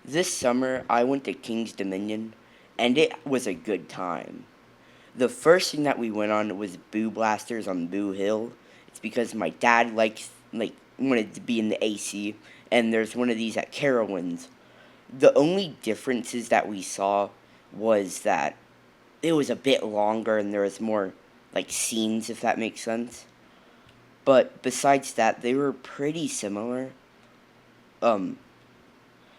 This summer, I went to King's Dominion, and it was a good time. The first thing that we went on was Boo Blasters on Boo Hill. It's because my dad wanted to be in the AC, and there's one of these at Carowinds. The only differences that we saw was that it was a bit longer and there was more scenes, if that makes sense. But besides that, they were pretty similar. Um,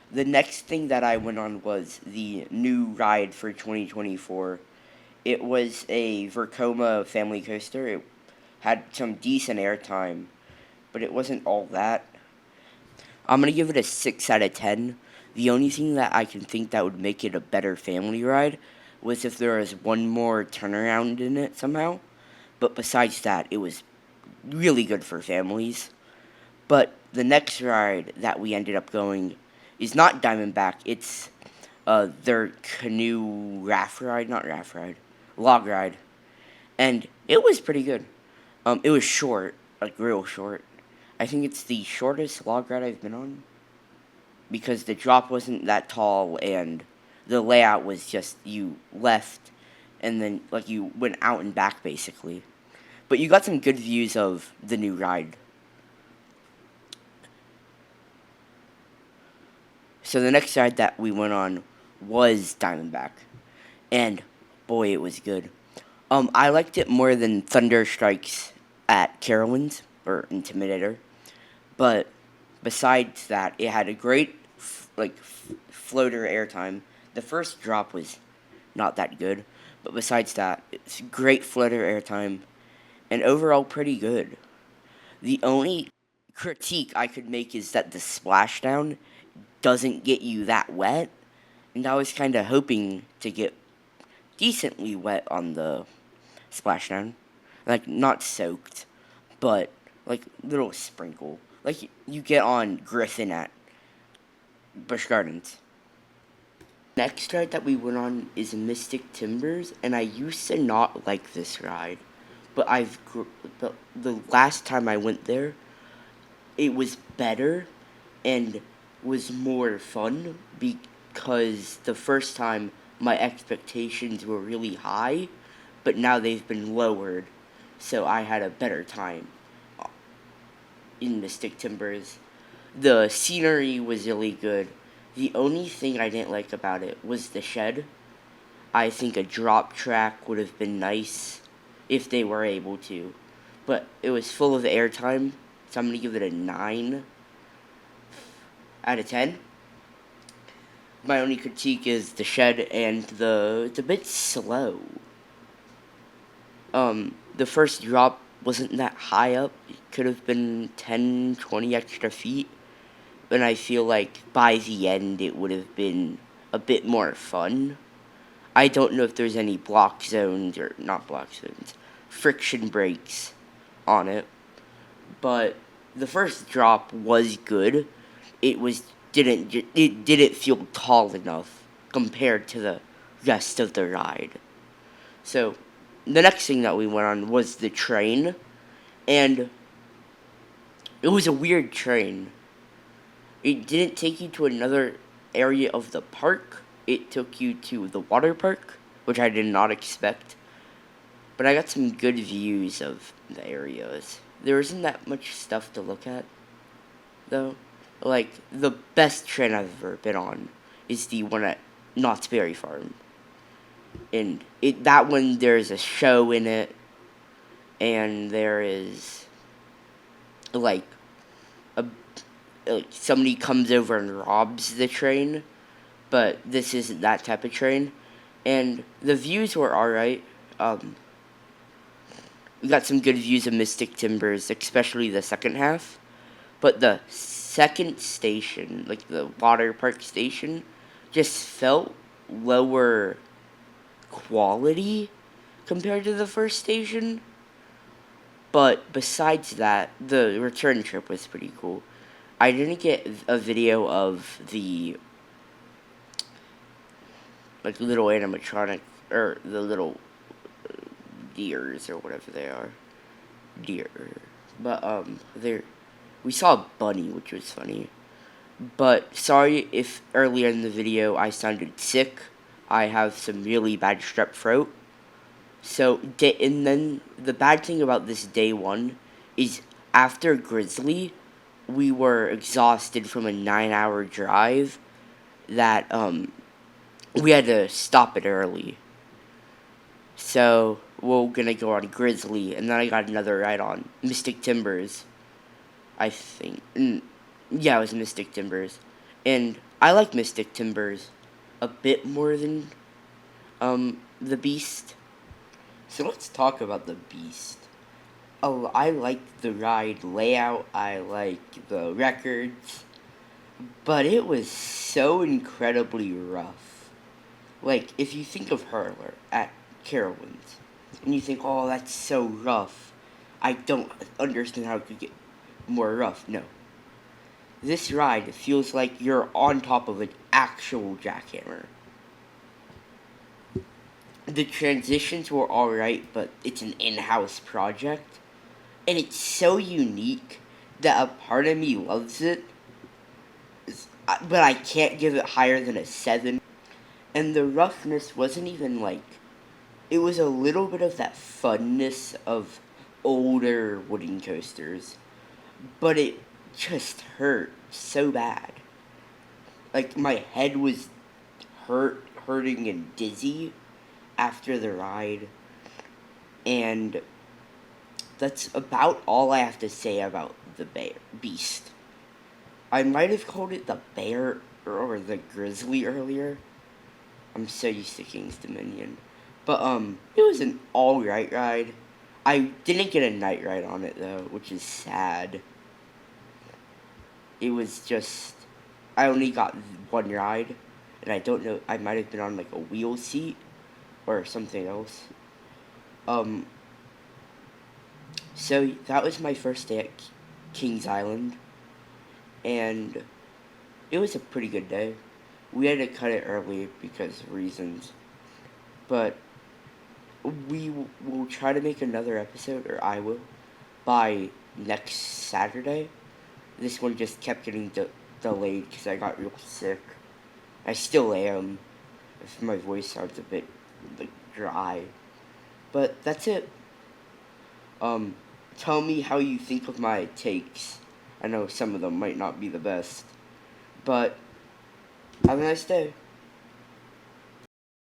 the next thing that I went on was the new ride for 2024. It was a Vercoma family coaster. It had some decent airtime, but it wasn't all that. I'm gonna give it a 6 out of 10. The only thing that I can think that would make it a better family ride was if there was one more turnaround in it somehow. But besides that, it was really good for families. But the next ride that we ended up going is not Diamondback. It's their canoe raft ride, not raft ride, log ride, and it was pretty good. It was short, like real short. I think it's the shortest log ride I've been on because the drop wasn't that tall and the layout was just you left and then you went out and back basically. But you got some good views of the new ride. So the next ride that we went on was Diamondback, and boy, it was good. I liked it more than Thunder Strikes at Carowinds or Intimidator, but besides that, it had a great floater airtime. The first drop was not that good, but besides that, it's great floater airtime and overall pretty good. The only critique I could make is that the splashdown doesn't get you that wet, and I was kind of hoping to get decently wet on the splashdown, not soaked, but little sprinkle, like you get on Griffin at Busch Gardens. Next ride that we went on is Mystic Timbers, and I used to not like this ride, but the last time I went there, it was better and was more fun because the first time my expectations were really high, but now they've been lowered, so I had a better time in Mystic Timbers. The scenery was really good. The only thing I didn't like about it was the shed. I think a drop track would have been nice if they were able to, but it was full of airtime, so I'm gonna give it a 9 out of 10. My only critique is the shed and it's a bit slow. The first drop wasn't that high up. It could have been 10, 20 extra feet. And I feel like by the end it would have been a bit more fun. I don't know if there's any block zones, or not block zones, friction breaks on it. But the first drop was good. It didn't feel tall enough compared to the rest of the ride. So the next thing that we went on was the train, and it was a weird train. It didn't take you to another area of the park. It took you to the water park, which I did not expect. But I got some good views of the areas. There isn't that much stuff to look at, though. Like, the best train I've ever been on is the one at Knott's Berry Farm. And that one, there's a show in it, and there is, like, a somebody comes over and robs the train, but this isn't that type of train. And the views were alright. We got some good views of Mystic Timbers, especially the second half. But the second station, like the water park station, just felt lower quality compared to the first station. But besides that, the return trip was pretty cool. I didn't get a video of the little animatronic or the little deers or whatever they are, deer. But there we saw a bunny, which was funny. But sorry if earlier in the video I sounded sick. I have some really bad strep throat. So, and then the bad thing about this day one is after Grizzly, we were exhausted from a 9-hour drive that we had to stop it early. So we're gonna go on Grizzly, and then I got another ride on Mystic Timbers. I think, yeah, it was Mystic Timbers, and I like Mystic Timbers a bit more than the Beast. So let's talk about the Beast. Oh, I like the ride layout. I like the records, but it was so incredibly rough. Like, if you think of Hurler at Carowinds, and you think, oh, that's so rough, I don't understand how it could get more rough. No. This ride feels like you're on top of an actual jackhammer. The transitions were alright, but it's an in-house project, and it's so unique that a part of me loves it, but I can't give it higher than a 7. And the roughness wasn't even like, it was a little bit of that funness of older wooden coasters, but it just hurt so bad. Like, my head was hurting and dizzy after the ride, and that's about all I have to say about the Beast. I might have called it the Bear or the Grizzly earlier. I'm so used to King's Dominion. But, it was an alright ride. I didn't get a night ride on it, though, which is sad. It was just, I only got one ride, and I don't know, I might have been on, like, a wheel seat, or something else. So, that was my first day at Kings Island, and it was a pretty good day. We had to cut it early because of reasons, but we will try to make another episode, or I will, by next Saturday. This one just kept getting delayed because I got real sick. I still am, if my voice sounds a bit like dry. But that's it. Tell me how you think of my takes. I know some of them might not be the best, but have a nice day.